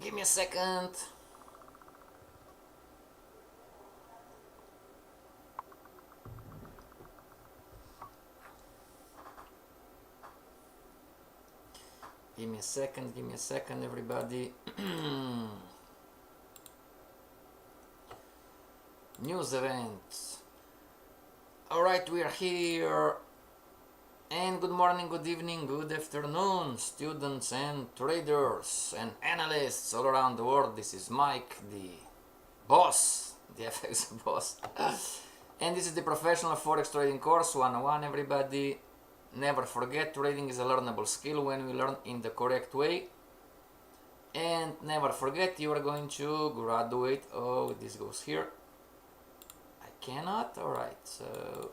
Give me a second. Give me a second, everybody. News events. Alright, we are here. And good morning, good evening, good afternoon, students and traders and analysts all around the world. This is Mike, the boss, the FX boss. And this is the Professional Forex Trading Course 101, everybody. Never forget, trading is a learnable skill when we learn in the correct way. And never forget, you are going to graduate. Oh, this goes here. I cannot? Alright, so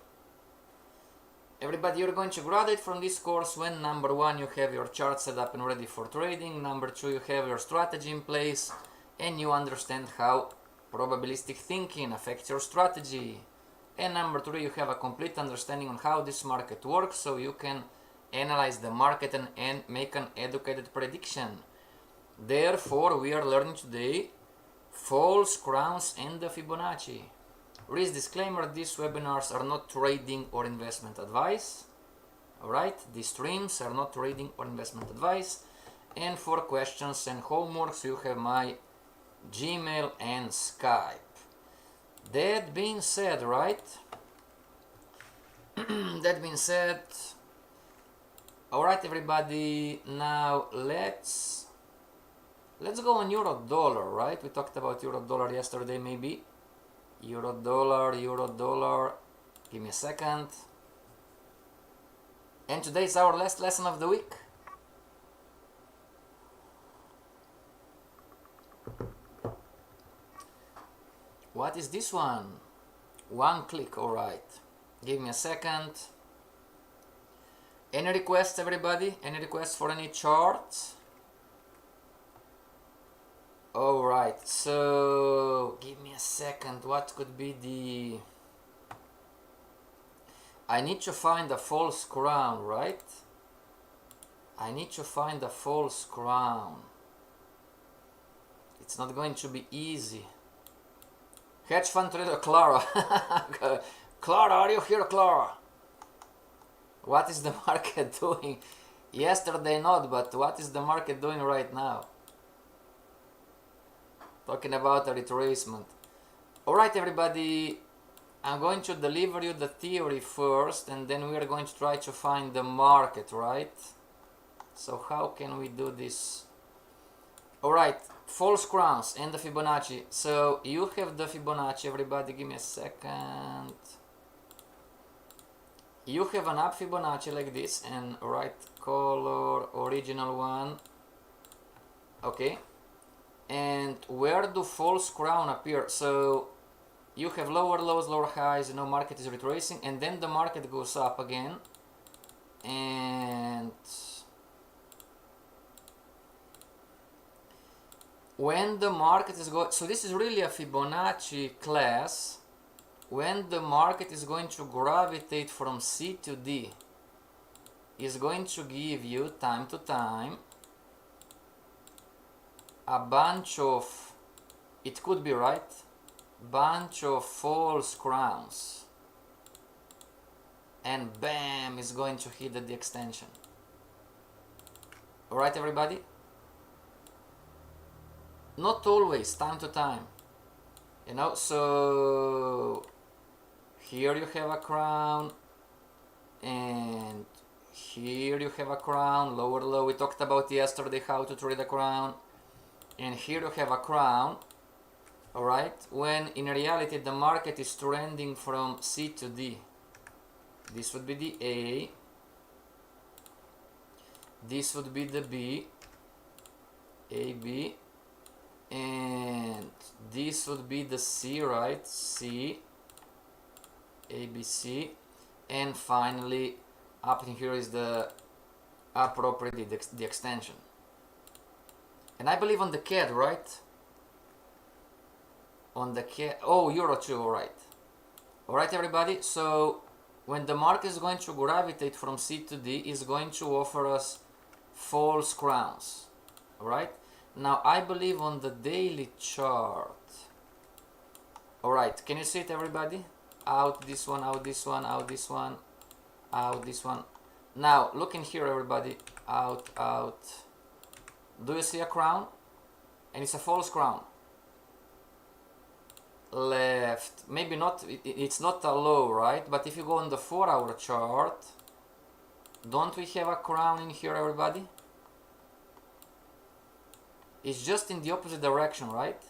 everybody, you're going to graduate from this course when number one, you have your chart set up and ready for trading. Number two, you have your strategy in place and you understand how probabilistic thinking affects your strategy. And number three, you have a complete understanding on how this market works, so you can analyze the market and make an educated prediction. Therefore, we are learning today false crowns and the Fibonacci. Risk disclaimer, these webinars are not trading or investment advice. Alright, these streams are not trading or investment advice. And for questions and homeworks, you have my Gmail and Skype. That being said, right? That being said, alright everybody, now let's go on euro dollar, right? We talked about euro dollar yesterday, maybe. Euro dollar, give me a second. And today is our last lesson of the week. What is this one? One click, alright. Give me a second. Any requests, everybody? Any requests for any charts? Alright, so give me a second. What could be the... I need to find a false crown, right? I need to find a false crown. It's not going to be easy. Hedge fund trader Clara. Clara, are you here, Clara? What is the market doing? Yesterday not, but what is the market doing right now? Talking about a retracement. Alright everybody, I'm going to deliver you the theory first and then we are going to try to find the market, right? So how can we do this? Alright, false crowns and the Fibonacci. So you have the Fibonacci, everybody, give me a second. You have an up Fibonacci like this and right color, original one. Okay. And where do false crown appear? So you have lower lows, lower highs, market is retracing and then the market goes up again. And when the market is going, so this is really a Fibonacci class. When the market is going to gravitate from C to D, is going to give you time to time a bunch of, it could be right, bunch of false crowns. And bam, is going to hit the extension. Alright everybody? Not always, time to time. So here you have a crown and here you have a crown, lower low. We talked about yesterday how to trade a crown. And here you have a crown, alright, when in reality the market is trending from C to D. This would be the A, this would be the B, AB, and this would be the C, right, C, ABC, and finally up in here is the appropriate, the extension. And I believe on the CAD, right? On the CAD, oh, Euro 2, alright. Alright everybody, so when the market is going to gravitate from C to D, is going to offer us false crowns. Alright? Now I believe on the daily chart. Alright, can you see it, everybody? Out this one, out this one, out this one, out this one. Now look in here, everybody. Out, out. Do you see a crown? And it's a false crown. Left, maybe not, it's not a low, right? But if you go on the 4-hour chart, don't we have a crown in here, everybody? It's just in the opposite direction, right?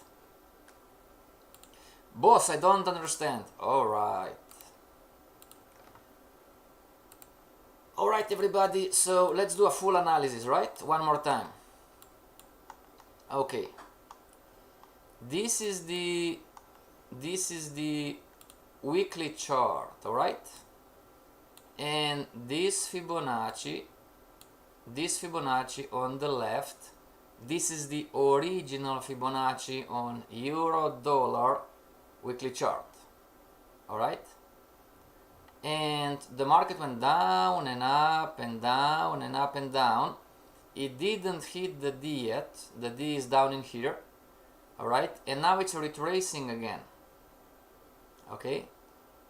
Boss, I don't understand. Alright. Alright, everybody, so let's do a full analysis, right? One more time. Okay. This is the weekly chart, alright? And this Fibonacci on the left, this is the original Fibonacci on euro dollar weekly chart, alright? And the market went down and up and down and up and down. It didn't hit the D yet. The D is down in here, alright? And now it's retracing again. Okay,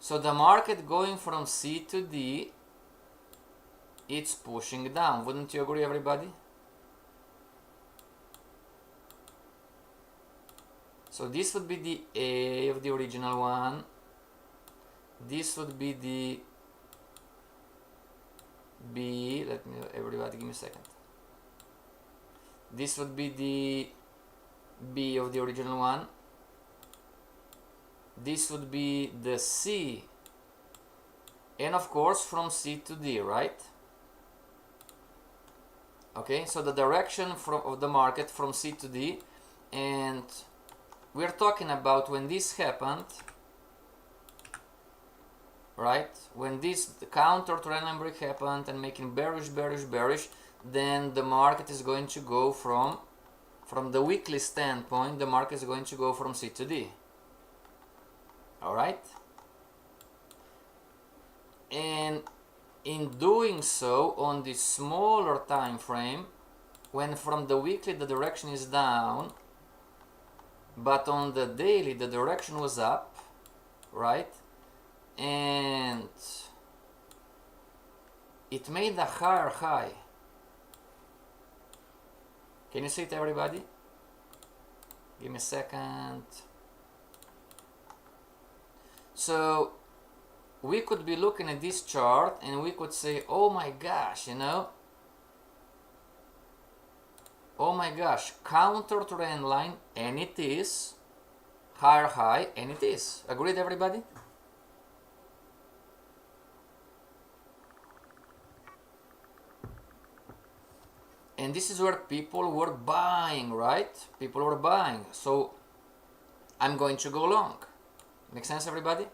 so the market going from C to D, it's pushing down. Wouldn't you agree, everybody? So this would be the A of the original one. This would be the B. Let me, everybody, give me a second. This would be the B of the original one. This would be the C, and of course from C to D, right? Okay, so the direction of the market from C to D, and we're talking about when this happened, right? When this counter trend line break happened and making bearish, bearish, bearish, then the market is going to go from the weekly standpoint, the market is going to go from C to D. Alright, and in doing so on the smaller time frame, when from the weekly the direction is down, but on the daily the direction was up, right? And it made a higher high. Can you see it, everybody? Give me a second. So we could be looking at this chart and we could say, oh my gosh, you know, oh my gosh, counter trend line, and it is higher high, and it is. Agreed, everybody? And this is where people were buying, right? People were buying. So I'm going to go long. Make sense, everybody?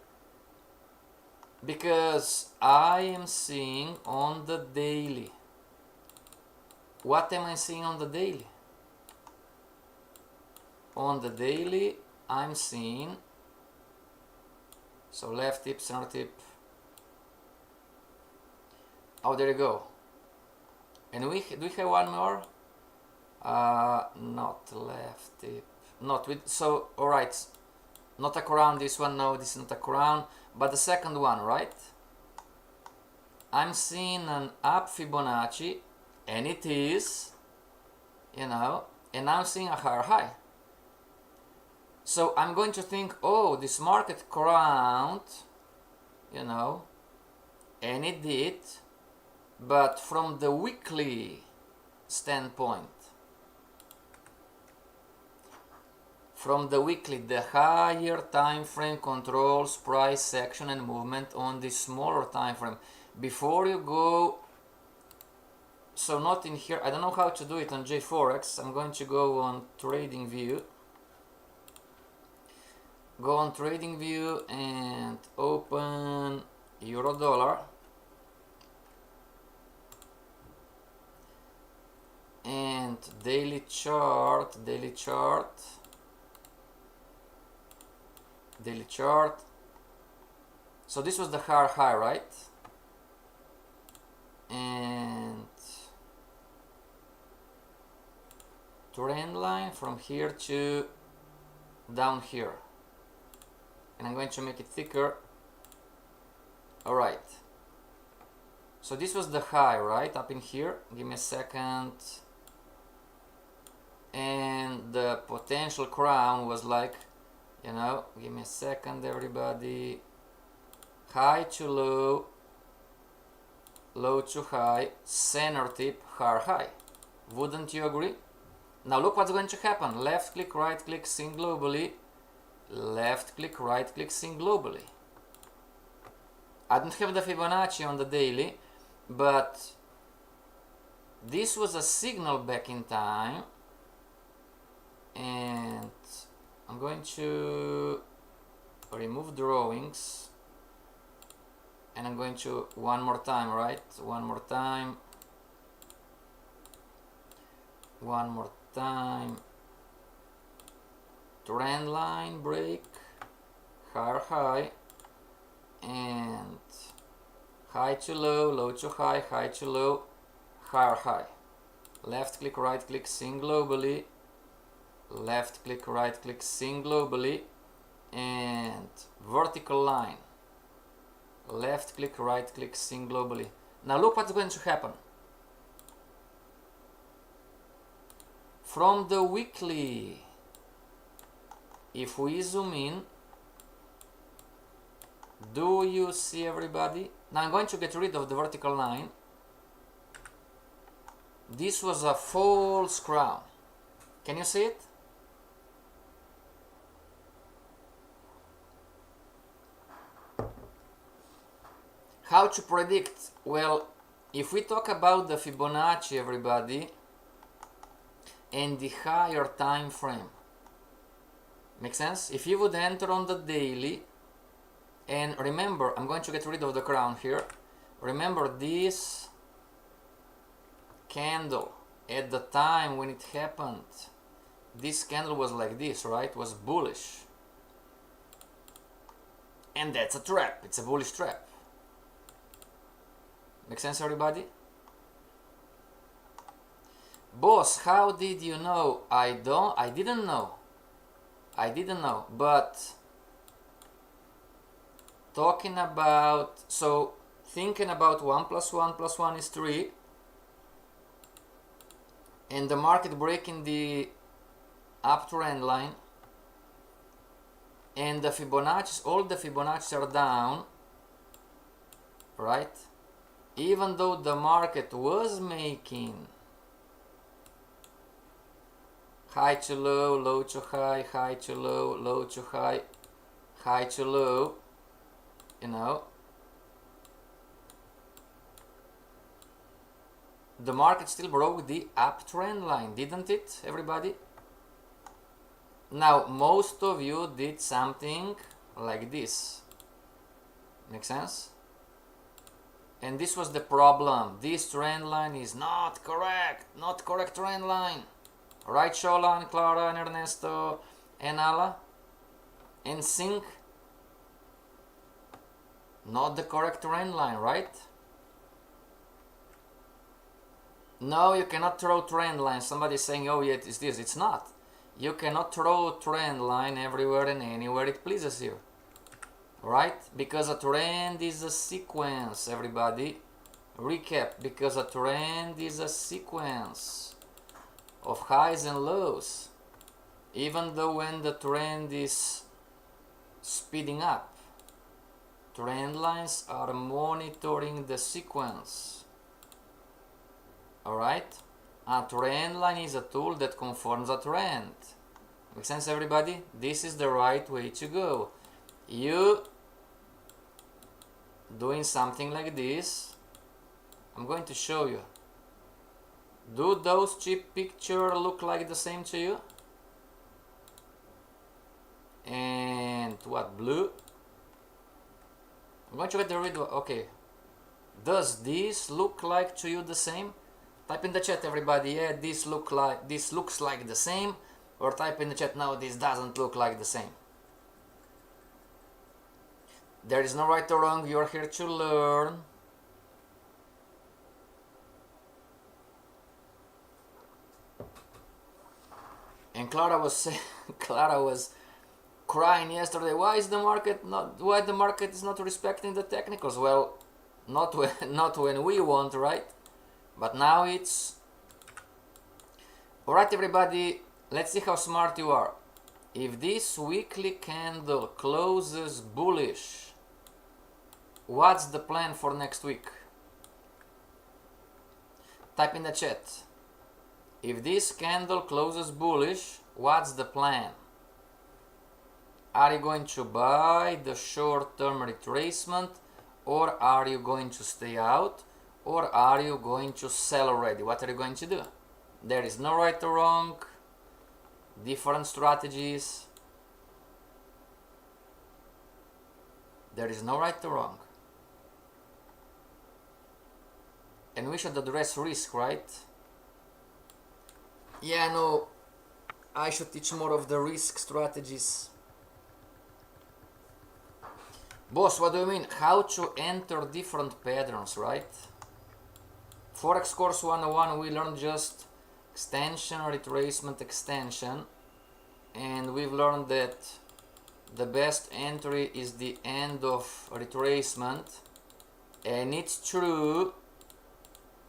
Because I am seeing on the daily. What am I seeing on the daily? On the daily, I'm seeing, so left tip, center tip. Oh, there you go. And do we have one more? Not left tip. Not with, so, alright. Not a crown, this one, no, this is not a crown, but the second one, right? I'm seeing an up Fibonacci, and it is, you know, and I'm seeing a higher high. So I'm going to think, oh, this market crowned, you know, and it did, but from the weekly standpoint, from the weekly, the higher time frame controls price action and movement on the smaller time frame. Before you go, so not in here, I don't know how to do it on JForex. I'm going to go on trading view. Go on trading view and open euro dollar. And daily chart. So this was the higher high, right? And trend line from here to down here, and I'm going to make it thicker. Alright, so this was the high, right, up in here. Give me a second. And the potential crown was like, you know, give me a second everybody, high to low, low to high, center tip, high. Wouldn't you agree? Now look what's going to happen. Left click, right click, sync globally. Left click, right click, sync globally. I don't have the Fibonacci on the daily, but this was a signal back in time. And I'm going to remove drawings, and I'm going to one more time, right? One more time. Trend line break, high, and high to low, low to high to low, high. Left click, right click, sync globally. Left click, right click, sync globally, and vertical line. Left click, right click, sync globally. Now look what's going to happen. From the weekly, if we zoom in, do you see everybody? Now I'm going to get rid of the vertical line. This was a false crown. Can you see it? How to predict? Well, if we talk about the Fibonacci, everybody, and the higher time frame, make sense? If you would enter on the daily, and remember, I'm going to get rid of the crown here. Remember this candle at the time when it happened, this candle was like this, right? Was bullish, and that's a trap. It's a bullish trap. Make sense, everybody? Boss, how did you know? I didn't know, but talking about, so thinking about 1 + 1 + 1 is 3, and the market breaking the uptrend line, and the Fibonacci, all the Fibonacci are down, right? Even though the market was making high to low, low to high, high to low, low to high, high to low, you know, the market still broke the uptrend line, didn't it, everybody? Now, most of you did something like this. Make sense? And this was the problem. This trend line is not correct trend line. Right, Shola and Clara and Ernesto and Ala and Sync? Not the correct trend line, right? No, you cannot throw trend line. Somebody is saying, oh, yeah, it's this. It's not. You cannot throw trend line everywhere and anywhere it pleases you. Right? Because a trend is a sequence, everybody. Recap, because a trend is a sequence of highs and lows. Even though when the trend is speeding up, trend lines are monitoring the sequence. Alright? A trend line is a tool that confirms a trend. Make sense, everybody? This is the right way to go. You doing something like this, I'm going to show you. Do those cheap pictures look like the same to you? And what, blue? I'm going to get rid of, okay. Does this look like to you the same? Type in the chat, everybody. Yeah, this looks like the same. Or type in the chat, no, this doesn't look like the same. There is no right or wrong, you are here to learn. And Clara was saying, Clara was crying yesterday. Why the market is not respecting the technicals? Well, not when not when we want, right? But now it's all right, everybody. Let's see how smart you are. If this weekly candle closes bullish, what's the plan for next week? Type in the chat. If this candle closes bullish, what's the plan? Are you going to buy the short-term retracement, or are you going to stay out, or are you going to sell already? What are you going to do? There is no right or wrong, different strategies. There is no right or wrong. And we should address risk, right? Yeah, no, I should teach more of the risk strategies. Boss, what do you mean? How to enter different patterns, right? Forex course 101, we learned just extension, retracement, extension. And we've learned that the best entry is the end of retracement. And it's true,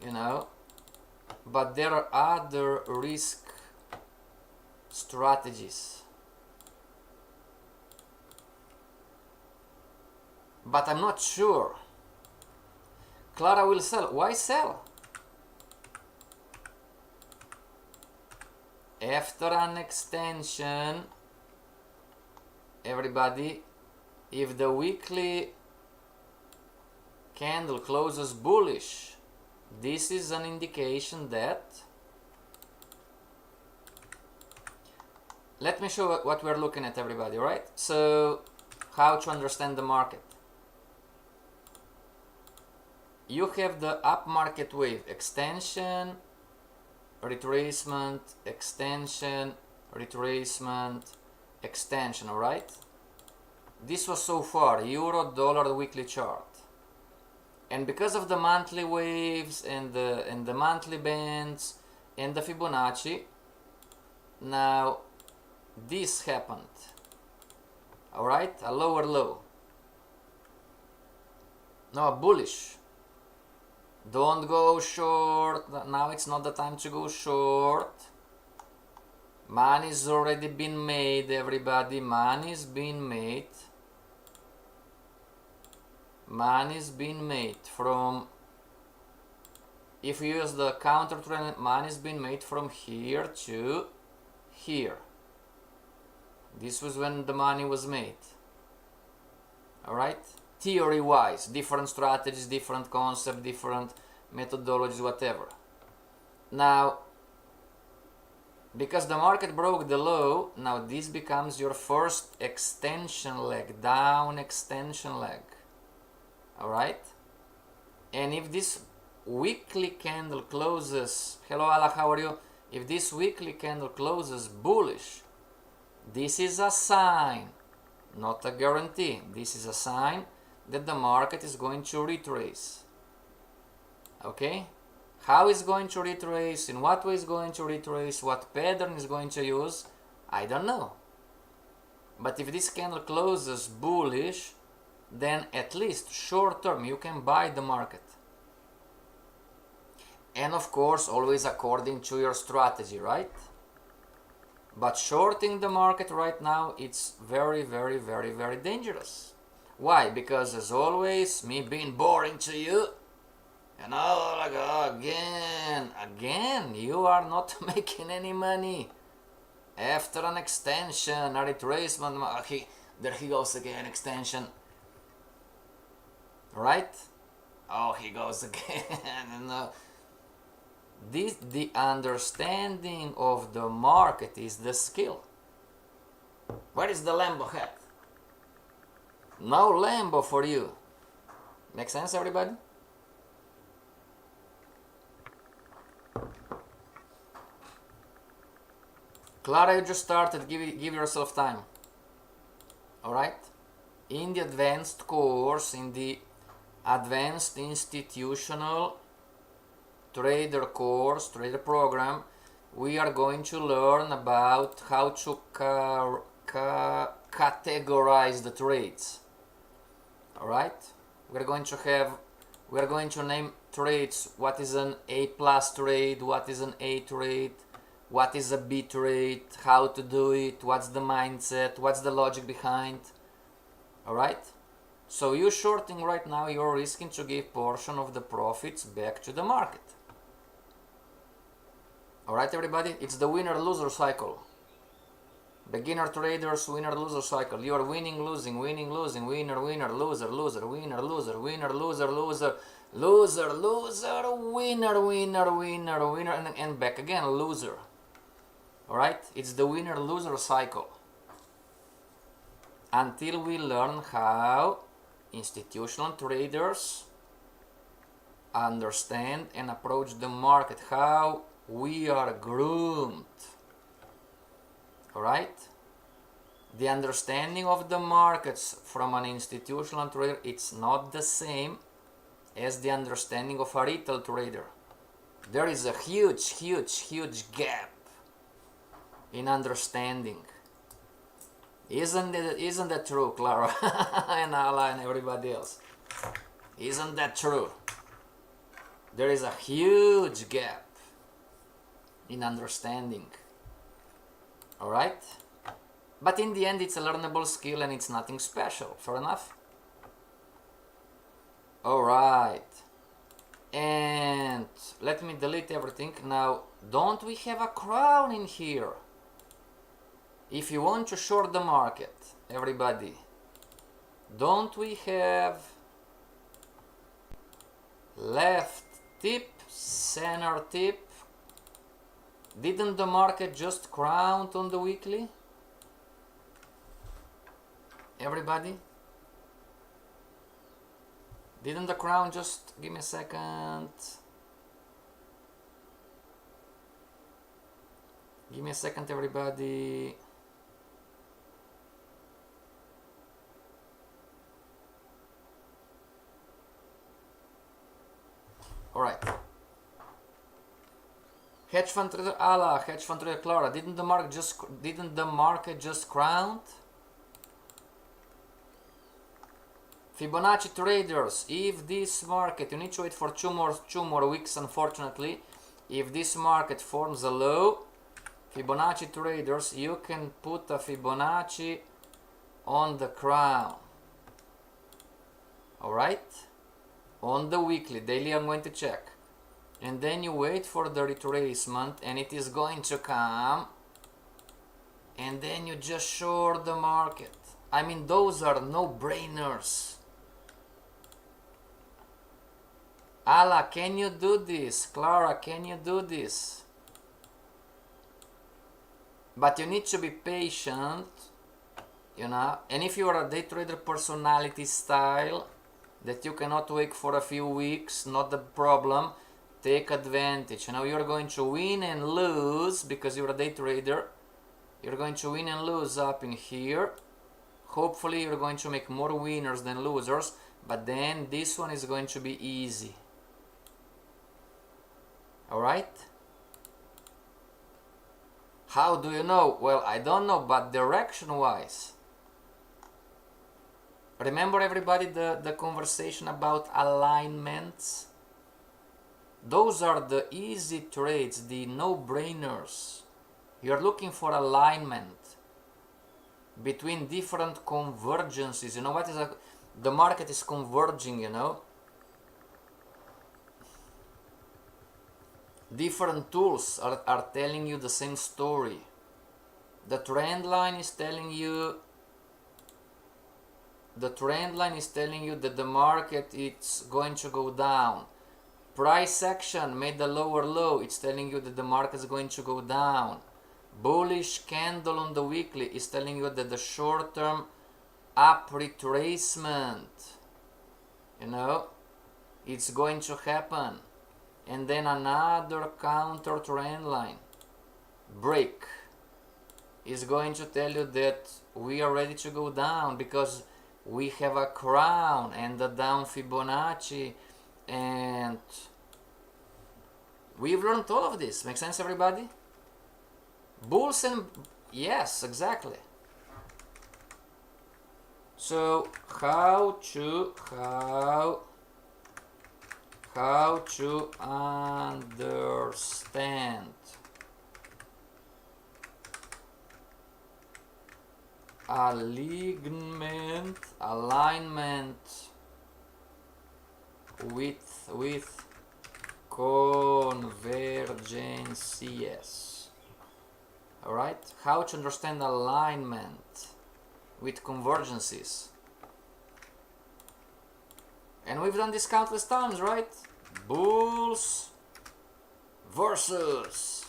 you know, but there are other risk strategies. But I'm not sure. Clara will sell. Why sell? After an extension, everybody, if the weekly candle closes bullish, this is an indication that, let me show what we're looking at, everybody, right? So, how to understand the market. You have the up market wave, extension, retracement, extension, retracement, extension, alright? This was so far euro dollar weekly chart. And because of the monthly waves and the monthly bands and the Fibonacci, now this happened. Alright, a lower low. Now a bullish. Don't go short. Now it's not the time to go short. Money's already been made, everybody. Money's been made. Money's been made from, if you use the counter trend, money's been made from here to here. This was when the money was made. Alright? Theory wise, different strategies, different concept, different methodologies, whatever. Now, because the market broke the low, now this becomes your first extension leg, down extension leg. Alright? And if this weekly candle closes, hello Allah, how are you? If this weekly candle closes bullish, this is a sign, not a guarantee. This is a sign that the market is going to retrace. Okay? How is going to retrace? In what way is going to retrace? What pattern is going to use? I don't know. But if this candle closes bullish, then at least short term you can buy the market. And of course, always according to your strategy, right? But shorting the market right now, it's very, very, very, very dangerous. Why? Because as always, me being boring to you, you know, like again, you are not making any money. After an extension, a retracement, there he goes again, extension. Right? Oh, he goes again. No. The understanding of the market is the skill. Where is the Lambo hat? No Lambo for you. Make sense, everybody? Clara, you just started. Give yourself time. Alright? In the advanced course, in the advanced institutional trader course, trader program, we are going to learn about how to categorize the trades. All right, we're going to name trades. What is an A plus trade? What is an A trade? What is a B trade? How to do it? What's the mindset? What's the logic behind? All right. So you shorting right now, you're risking to give portion of the profits back to the market. All right, everybody. It's the winner-loser cycle. Beginner traders, winner-loser cycle. You are winning, losing, winning, losing, winner, winner, loser, loser, winner, loser, winner, loser, loser, loser, loser, winner, winner, winner, winner, and back again, loser. All right, it's the winner-loser cycle. Until we learn how institutional traders understand and approach the market, how we are groomed. All right, the understanding of the markets from an institutional trader, it's not the same as the understanding of a retail trader. There is a huge gap in understanding. Isn't that true, Clara and Ala and everybody else? Isn't that true? There is a huge gap in understanding. All right, but in the end it's a learnable skill and it's nothing special. Fair enough? All right, and let me delete everything now. Don't we have a crown in here? If you want to short the market, everybody, don't we have left tip, center tip? Didn't the market just crown on the weekly? Everybody? Didn't the crown just... Give me a second. Give me a second, everybody. All right. Hedge fund trader Ala, hedge fund trader Clara. Didn't the market just crown? Fibonacci traders, if this market, you need to wait for two more weeks, unfortunately. If this market forms a low, Fibonacci traders, you can put a Fibonacci on the crown. All right, on the weekly. Daily I'm going to check, and then you wait for the retracement, and it is going to come, and then you just short the market. I mean, those are no-brainers. Ala, can you do this? Clara, can you do this? But you need to be patient, you know. And if you are a day trader personality style, that you cannot wait for a few weeks, not the problem. Take advantage. You know, you're going to win and lose because you're a day trader. You're going to win and lose up in here. Hopefully you're going to make more winners than losers, but then this one is going to be easy. Alright? How do you know? Well, I don't know, but direction wise. Remember, everybody, the conversation about alignments? Those are the easy trades, the no-brainers. You're looking for alignment between different convergences. You know what is the market is converging, you know. Different tools are telling you the same story. The trend line is telling you that the market is going to go down. Price action made a lower low, it's telling you that the market is going to go down. Bullish candle on the weekly is telling you that the short-term up retracement, you know, it's going to happen. And then another counter trend line break is going to tell you that we are ready to go down because we have a crown and the down Fibonacci, and we've learned all of this. Make sense, everybody? Bulls and yes, exactly. So how to understand alignment with convergences. All right, how to understand alignment with convergences. And we've done this countless times, right? Bulls versus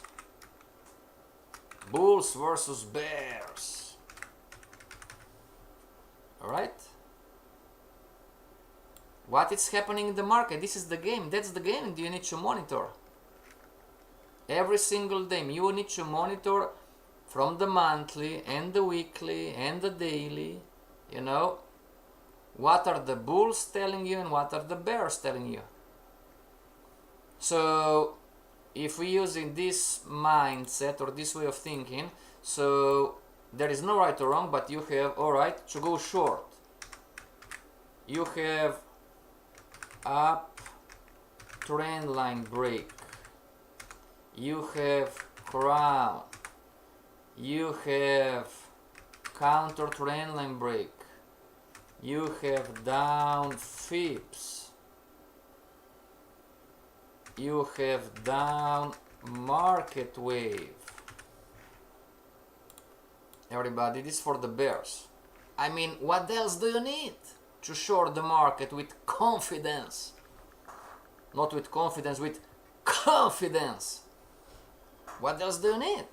bears. All right, what is happening in the market? This is the game. That's the game you need to monitor every single day. You need to monitor from the monthly and the weekly and the daily, you know, what are the bulls telling you and what are the bears telling you. So if we using this mindset or this way of thinking, so there is no right or wrong, but you have, all right, to go short, you have up trend line break, you have crown, you have counter trend line break, you have down fibs, you have down market wave. Everybody, this is for the bears. I mean, what else do you need to short the market with confidence? Not with confidence, with confidence. What else do you need?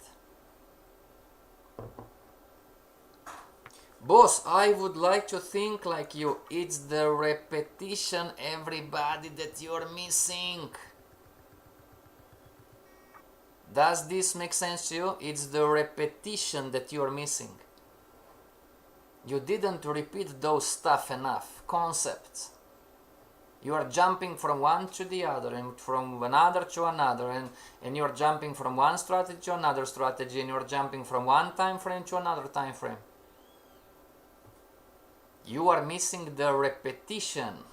Boss, I would like to think like you. It's the repetition, everybody, that you're missing. Does this make sense to you? It's the repetition that you're missing. You didn't repeat those stuff enough, concepts. You are jumping from one to the other and from another to another, and you're jumping from one strategy to another strategy, and you're jumping from one time frame to another time frame. You are missing the repetition.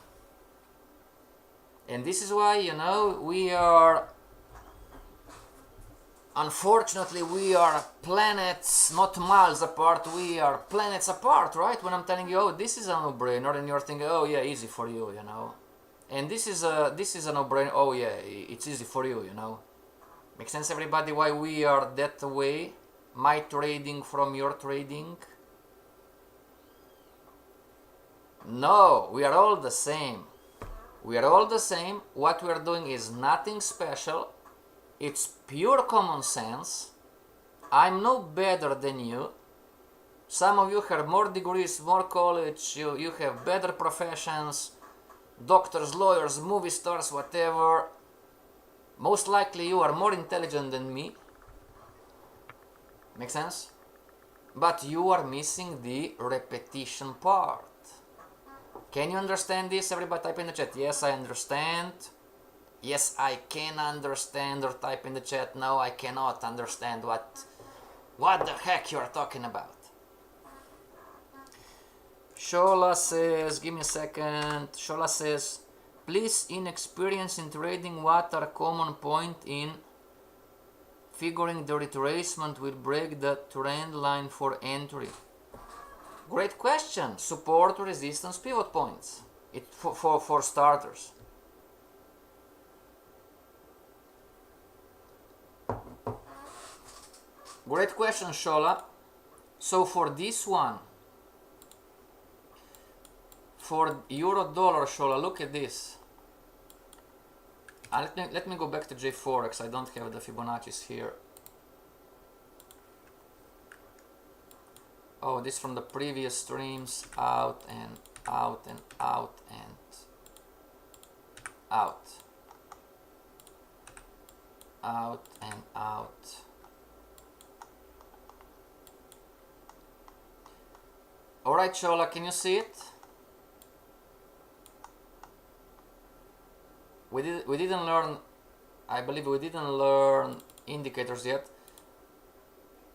And this is why, you know, we are, unfortunately, we are planets, not miles apart, we are planets apart, right? When I'm telling you, oh, this is a no-brainer, and you're thinking, oh yeah, easy for you, you know. And this is a no-brainer, oh yeah, it's easy for you, you know. Makes sense, everybody, why we are that way? My trading from your trading? No, we are all the same. We are all the same. What we are doing is nothing special. It's pure common sense. I'm no better than you. Some of you have more degrees, more college, you have better professions, doctors, lawyers, movie stars, whatever. Most likely you are more intelligent than me. Make sense? But you are missing the repetition part. Can you understand this? Everybody type in the chat. Yes, I understand. Yes, I can understand, or type in the chat. No, I cannot understand what the heck you are talking about. Shola says, give me a second. Shola says, please, inexperience in trading, what are common point in figuring the retracement will break the trend line for entry? Great question. Support, resistance, pivot points. It for starters. Great question, Shola. So for this one, for euro dollar, Shola, look at this. Let me go back to J4X. I don't have the Fibonacci's here. Oh, this from the previous streams. Out and out and out and out. Out and out. Alright, Shola, can you see it? We didn't learn, I believe we didn't learn indicators yet.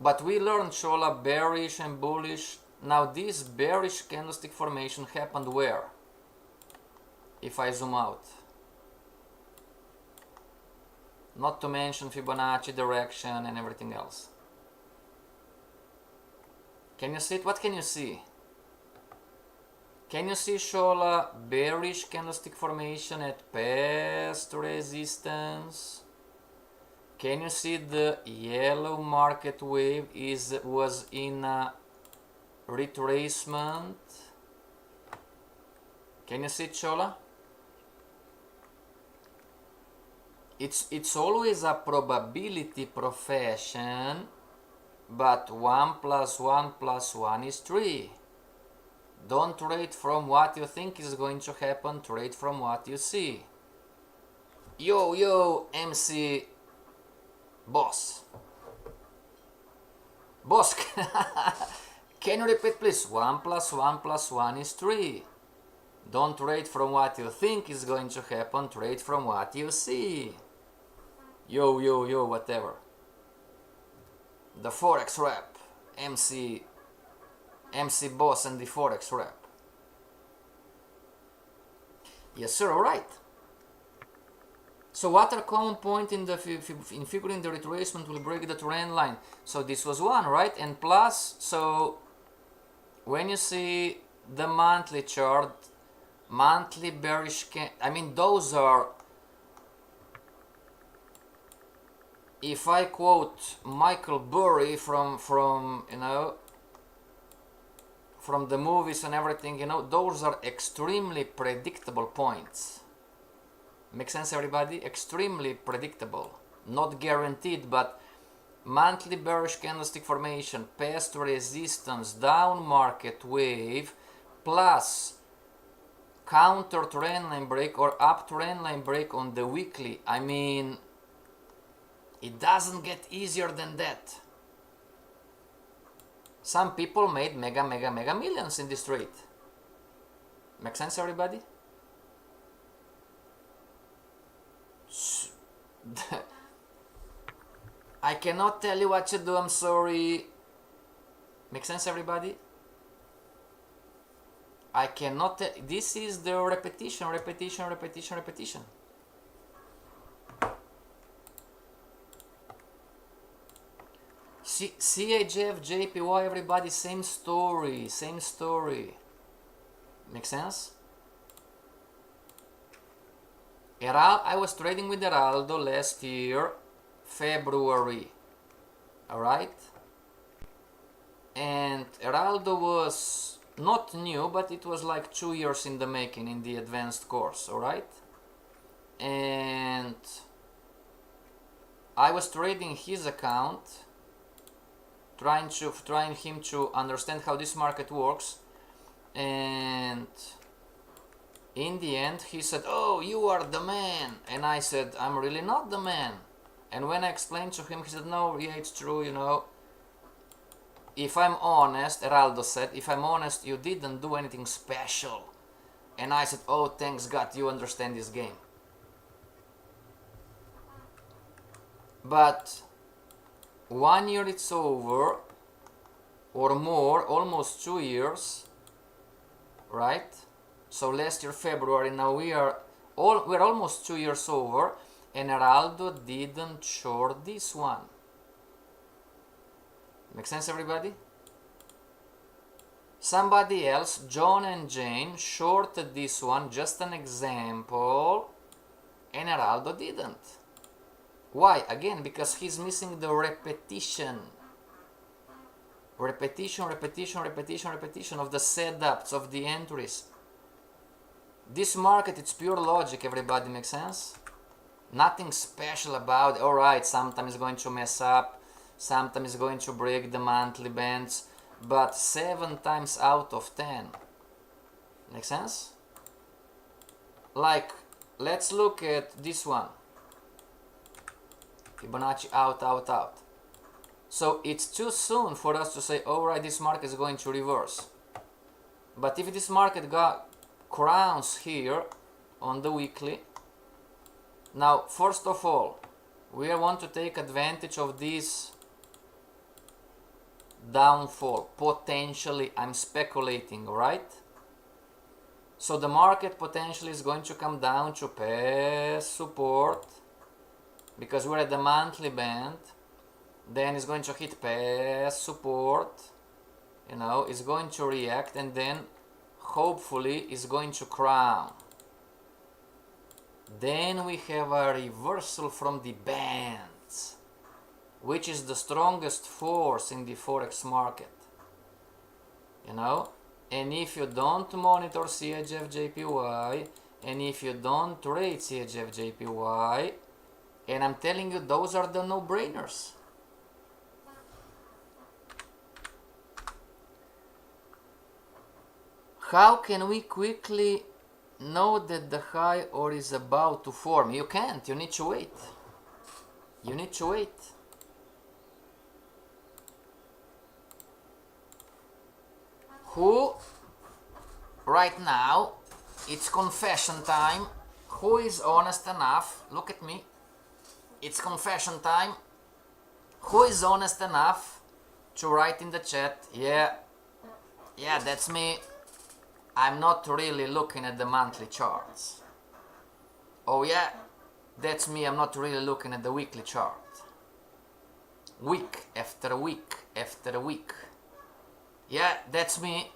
But we learned Shola bearish and bullish. Now this bearish candlestick formation happened where? If I zoom out. Not to mention Fibonacci direction and everything else. Can you see it? What can you see? Can you see Shola bearish candlestick formation at past resistance? Can you see the yellow market wave was in a retracement? Can you see it, Shola? It's always a probability profession, but 1 + 1 + 1 is 3. Don't trade from what you think is going to happen, trade from what you see. Yo, MC Boss. Boss, can you repeat please? 1 + 1 + 1 is 3. Don't trade from what you think is going to happen, trade from what you see. Yo, whatever. The Forex rap. MC Boss and the Forex rap. Yes sir, alright. So what are common point in figuring the retracement will break the trend line? So this was one, right? And plus, so when you see the monthly chart, monthly bearish those are, if I quote Michael Burry from the movies and everything, those are extremely predictable points. Make sense, everybody? Extremely predictable. Not guaranteed, but monthly bearish candlestick formation, past resistance, down market wave, plus counter trend line break or up trend line break on the weekly. It doesn't get easier than that. Some people made mega millions in this trade. Make sense, everybody? I cannot tell you what to do, I'm sorry. Make sense, everybody? I cannot tell. This is the repetition. CHF, JPY, everybody, same story. Make sense? I was trading with Heraldo last year, February. Alright? And Heraldo was not new, but it was like 2 years in the making in the advanced course. Alright? And I was trading his account, trying him to understand how this market works, and in the end he said, "Oh, you are the man," and I said, "I'm really not the man." And when I explained to him, he said, "No, yeah, it's true, if I'm honest," Heraldo said, "if I'm honest, you didn't do anything special." And I said, "Oh, thanks God, you understand this game." But 1 year it's over, or more, almost 2 years, right? So last year February, now we're almost 2 years over, and Heraldo didn't short this one. Make sense, everybody? Somebody else, John and Jane, shorted this one, just an example, and Heraldo didn't. Why? Again, because he's missing the repetition of the setups, of the entries. This market, it's pure logic, everybody. Makes sense? Nothing special about it. Alright, sometimes it's going to mess up, sometimes it's going to break the monthly bands, but 7 times out of 10. Make sense? Like, let's look at this one. Fibonacci out. So it's too soon for us to say, alright, this market is going to reverse. But if this market crowns here on the weekly, now first of all, we want to take advantage of this downfall. Potentially, I'm speculating, right? So the market potentially is going to come down to past support because we're at the monthly band. Then it's going to hit past support, you know, it's going to react, and then hopefully it's going to crown. Then we have a reversal from the bands, which is the strongest force in the forex market, you know. And if you don't monitor CHF JPY, and if you don't trade CHF JPY, and I'm telling you, those are the no-brainers. How can we quickly know that the high or is about to form? You can't, you need to wait. You need to wait. Who, right now, it's confession time. Who is honest enough? Look at me. It's confession time. Who is honest enough to write in the chat, yeah, that's me. I'm not really looking at the monthly charts. Oh yeah, that's me. I'm not really looking at the weekly chart. Week after week after week. Yeah, that's me.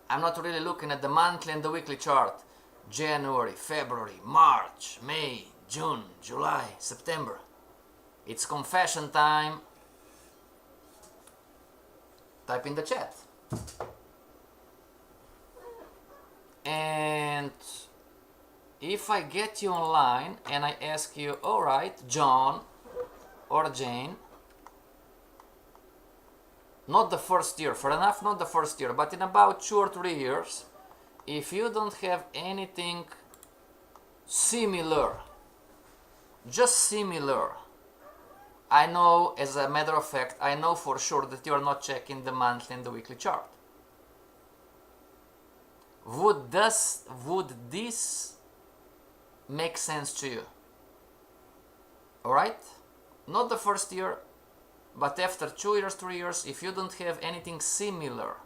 I'm not really looking at the monthly and the weekly chart. January, February, March, May, June, July, September. It's confession time. Type in the chat. And if I get you online and I ask you, all right, John or Jane, not the first year, fair enough, not the first year, but in about 2 or 3 years, if you don't have anything similar, just similar, I know, as a matter of fact, I know for sure that you are not checking the monthly and the weekly chart. Would this make sense to you? Alright? Not the first year, but after 2 years, 3 years, if you don't have anything similar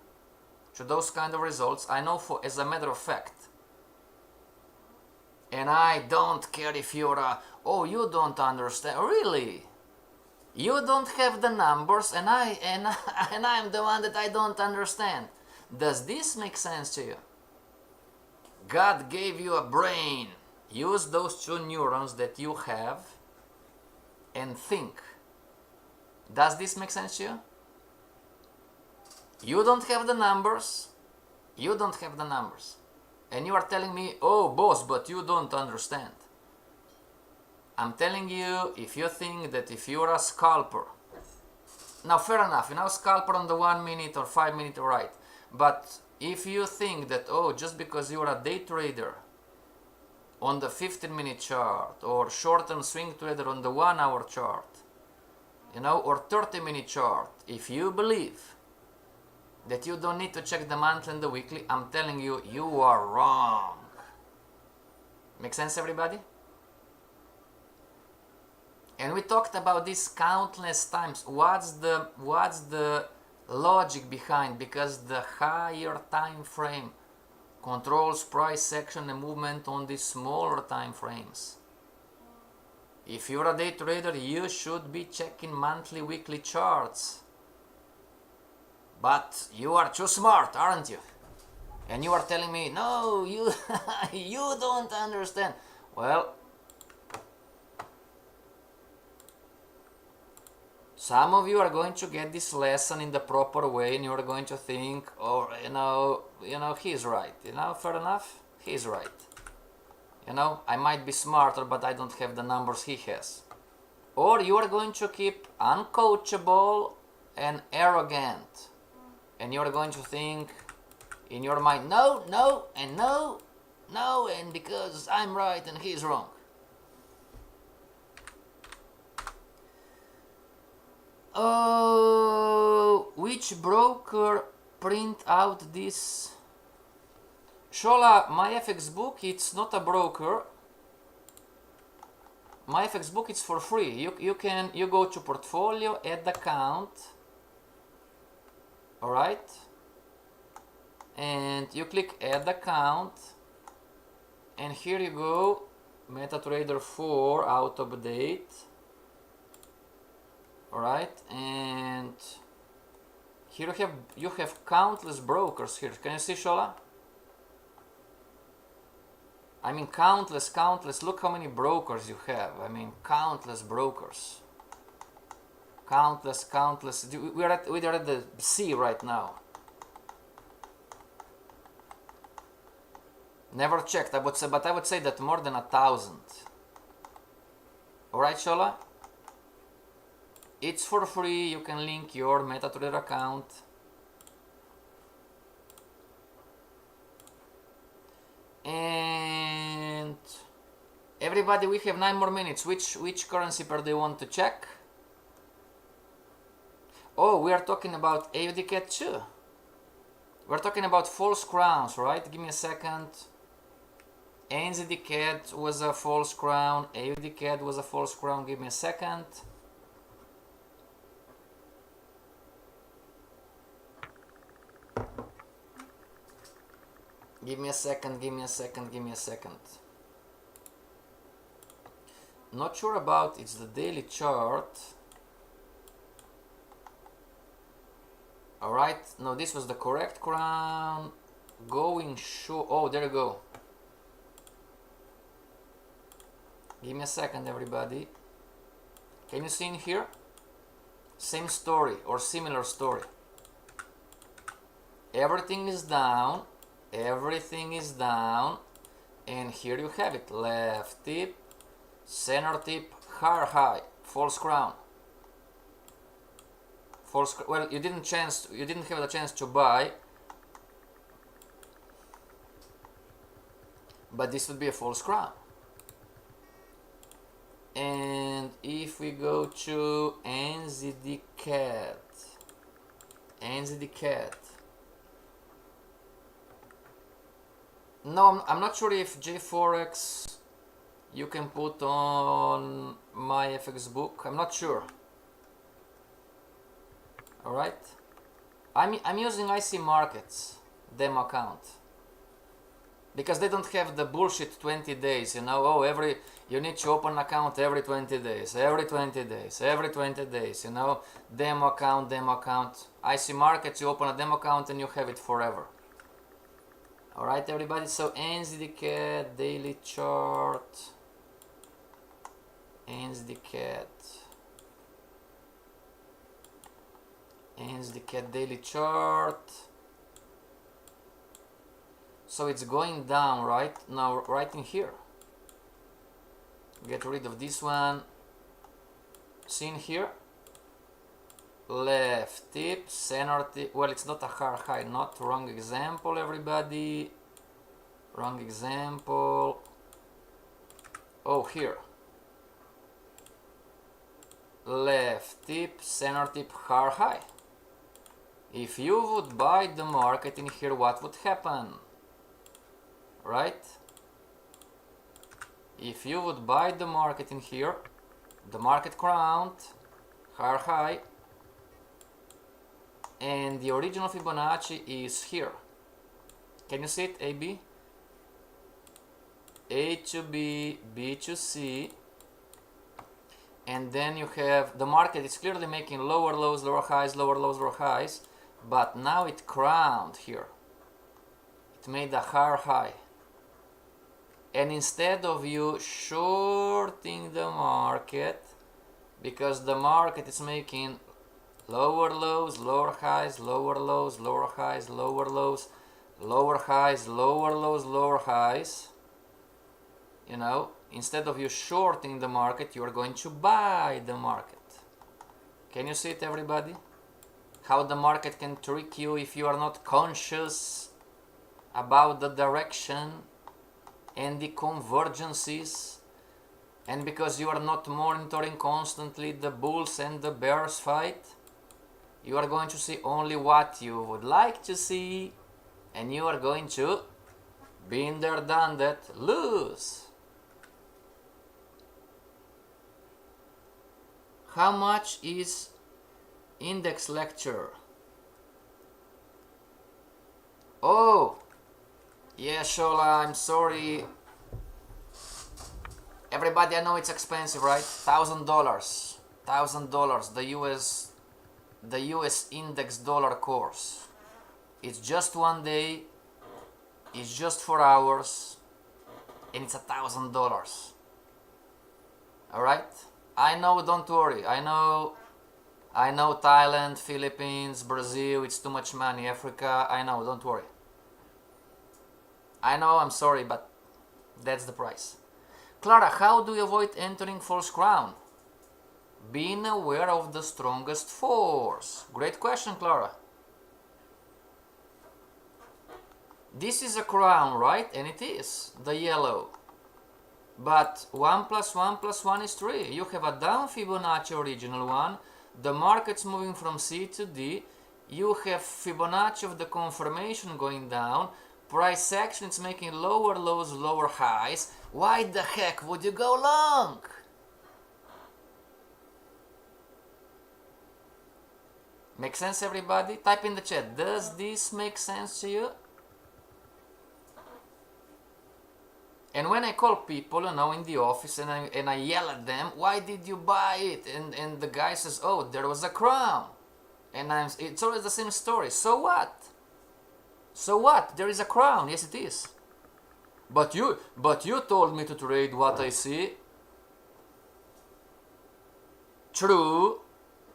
to those kind of results, I know for as a matter of fact. And I don't care if you're oh, you don't understand. Really? You don't have the numbers, and I'm the one that I don't understand. Does this make sense to you? God gave you a brain. Use those 2 neurons that you have and think. Does this make sense to you? You don't have the numbers. You don't have the numbers. And you are telling me, oh boss, but you don't understand. I'm telling you, if you think that if you're a scalper, now fair enough, you know, scalper on the 1 minute or 5 minute, right? But if you think that, oh, just because you're a day trader on the 15-minute chart, or short-term swing trader on the 1 hour chart, you know, or 30-minute chart, if you believe that you don't need to check the monthly and the weekly, I'm telling you, you are wrong. Make sense, everybody? And we talked about this countless times. What's the logic behind? Because the higher time frame controls price action and movement on the smaller time frames. If you're a day trader, you should be checking monthly, weekly charts. But you are too smart, aren't you? And you are telling me, no, you you don't understand. Well, some of you are going to get this lesson in the proper way, and you are going to think, oh, you know, he's right. You know, fair enough, he's right. You know, I might be smarter, but I don't have the numbers he has. Or you are going to keep uncoachable and arrogant, and you are going to think in your mind, no, no, and no, no, and because I'm right and he's wrong. Oh, which broker print out this? Shola, my FX book, it's not a broker. My FX book, it's for free. You go to portfolio, add account, Alright, and you click add account, and here you go, MetaTrader 4 auto update. Alright, and here you have countless brokers here. Can you see, Shola? I mean countless, look how many brokers you have. I mean countless brokers. Countless. We are at the sea right now. Never checked, but I would say that more than 1,000. Alright, Shola? It's for free, you can link your MetaTrader account. And everybody, we have 9 more minutes. Which currency pair do you want to check? Oh, we are talking AUD CAD too. We're talking about false crowns, right? Give me a second. NZD CAD was a false crown. AUD CAD was a false crown. Give me a second. Give me a second. Not sure about it's the daily chart. Alright, no, this was the correct crown. Going short. Oh, there you go. Give me a second, everybody. Can you see in here? Same story or similar story. Everything is down. And here you have it. Left tip, center tip, high, false crown. Well, you didn't have the chance to buy, but this would be a false crown. And if we go to NZD CAD, no, I'm not sure if JForex you can put on my FX book. I'm not sure. Alright, I'm using IC Markets demo account because they don't have the bullshit 20 days, you know. Oh, you need to open an account every 20 days, you know. Demo account. IC Markets, you open a demo account and you have it forever. Alright, everybody, so NZD CAD daily chart. NZD CAD daily chart. So it's going down right now, right in here. Get rid of this one. See in here? Left tip, center tip. Well, it's not a high, not wrong example, everybody. Wrong example. Oh, here. Left tip, center tip, high. If you would buy the market in here, what would happen? Right? If you would buy the market in here, the market crowned, high, and the original Fibonacci is here. Can you see it? AB? A to B, B to C, and then you have the market is clearly making lower lows, lower highs, lower lows, lower highs, but now it crowned here. It made a high. And instead of you shorting the market, because the market is making lower lows, lower highs, lower lows, lower highs, lower lows, lower highs, lower lows, lower highs, you know, instead of you shorting the market, you are going to buy the market. Can you see it, everybody? How the market can trick you if you are not conscious about the direction and the convergences, and because you are not monitoring constantly the bulls and the bears fight, you are going to see only what you would like to see, and you are going to, been there, done that, lose. How much is index lecture? Oh, yeah, Shola, I'm sorry. Everybody, I know it's expensive, right? $1,000, the US index dollar course. It's just one day, it's just 4 hours, and it's $1,000. All right? I know, don't worry. I know Thailand, Philippines, Brazil, it's too much money. Africa, I know, don't worry. I know, I'm sorry, but that's the price. Clara, how do you avoid entering false crown? Being aware of the strongest force. Great question, Clara. This is a crown, right? And it is the yellow. But 1 plus 1 plus 1 is 3. You have a down Fibonacci original one. The market's moving from C to D. You have Fibonacci of the confirmation going down. Price action is making lower lows, lower highs. Why the heck would you go long? Make sense, everybody? Type in the chat. Does this make sense to you? And when I call people, you know, in the office and I yell at them, why did you buy it? And the guy says, oh, there was a crown. And it's always the same story. So what? So what? There is a crown. Yes, it is. But you told me to trade what I see. True.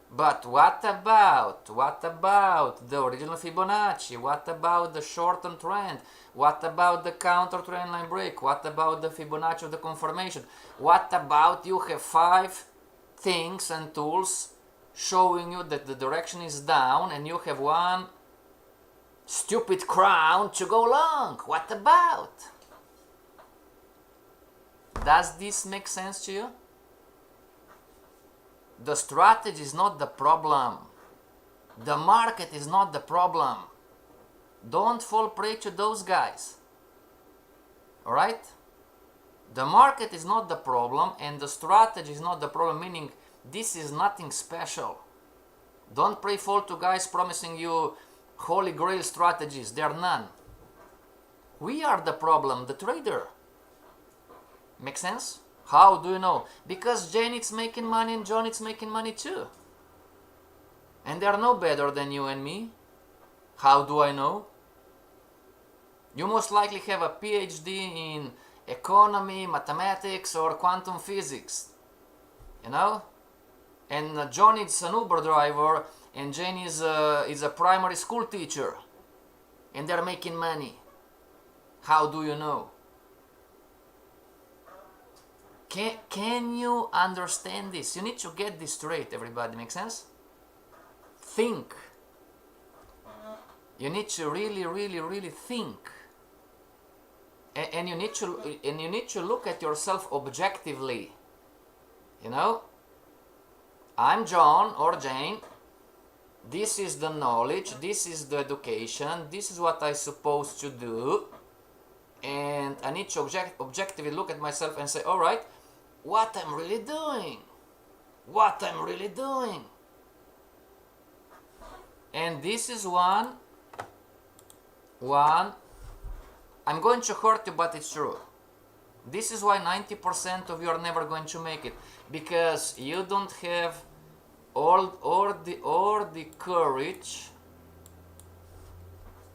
But what about the original Fibonacci? What about the short-term trend? What about the counter trend line break? What about the Fibonacci of the confirmation? What about you have 5 things and tools showing you that the direction is down and you have one stupid crown to go long? What about? Does this make sense to you? The strategy is not the problem. The market is not the problem. Don't fall prey to those guys. Alright? The market is not the problem and the strategy is not the problem, meaning this is nothing special. Don't fall to guys promising you holy grail strategies. There are none. We are the problem, the trader. Make sense? How do you know? Because Jane is making money and John is making money too. And they are no better than you and me. How do I know? You most likely have a PhD in economy, mathematics, or quantum physics. You know? And John is an Uber driver and Jane is a primary school teacher. And they're making money. How do you know? Can you understand this? You need to get this straight, everybody. Make sense? Think. You need to really think. And you need to look at yourself objectively. You know? I'm John or Jane. This is the knowledge, this is the education, this is what I'm supposed to do. And I need to objectively look at myself and say, all right, what I'm really doing. What I'm really doing. And this is one, I'm going to hurt you, but it's true. This is why 90% of you are never going to make it. Because you don't have or the courage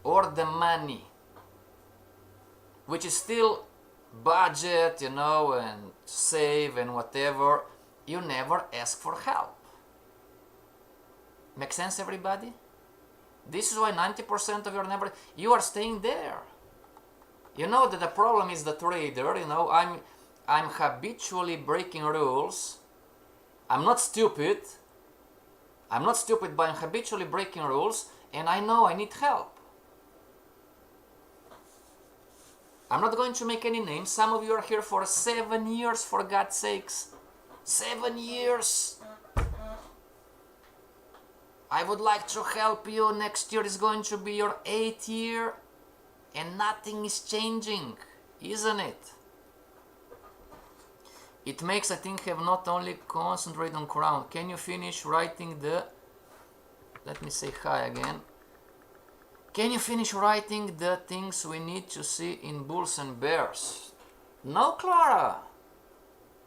or the money, which is still budget, you know, and save and whatever. You never ask for help. Make sense, everybody? This is why 90% of you are staying there. You know that the problem is the trader. You know, I'm habitually breaking rules. I'm not stupid, but I'm habitually breaking rules, and I know I need help. I'm not going to make any names. Some of you are here for 7 years, for God's sakes. 7 years. I would like to help you. Next year is going to be your 8th year, and nothing is changing, isn't it? It makes, I think, have not only concentrate on crown. Can you finish writing the... Let me say hi again. Can you finish writing the things we need to see in bulls and bears? No, Clara.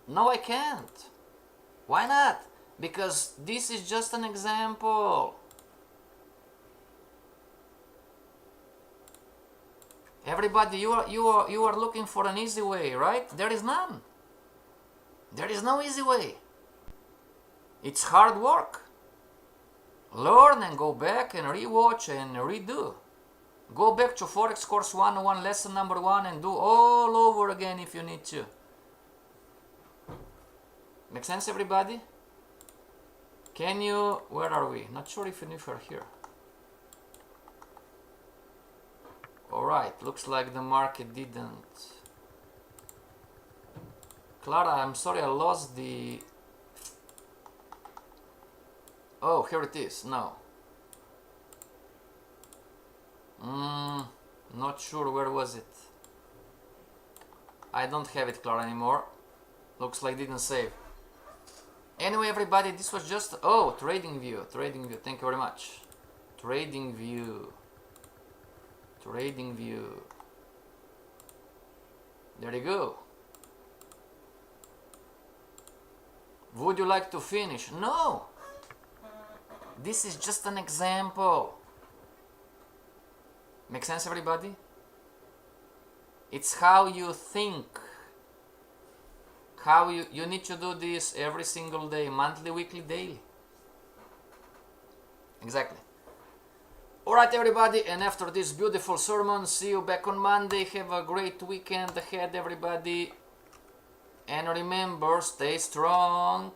No, I can't. Why not? Because this is just an example. Everybody, you are looking for an easy way, right? There is none. There is no easy way. It's hard work. Learn and go back and rewatch and redo. Go back to Forex Course 101 lesson number 1 and do all over again if you need to. Make sense, everybody? Can you... Where are we? Not sure if we're here. Alright, looks like the market didn't. Clara, I'm sorry, I lost the... Oh, here it is. No. Not sure. Where was it? I don't have it, Clara, anymore. Looks like didn't save. Anyway, everybody, this was just... Oh, Trading View. Trading View. Thank you very much. Trading View. Trading View. There you go. Would you like to finish? No. This is just an example. Make sense, everybody? It's how you think. How you need to do this every single day, monthly, weekly, daily. Exactly. Alright, everybody, and after this beautiful sermon, see you back on Monday. Have a great weekend ahead, everybody. And remember, stay strong.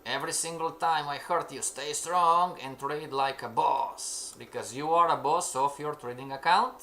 Every single time I hurt you, stay strong and trade like a boss. Because you are a boss of your trading account.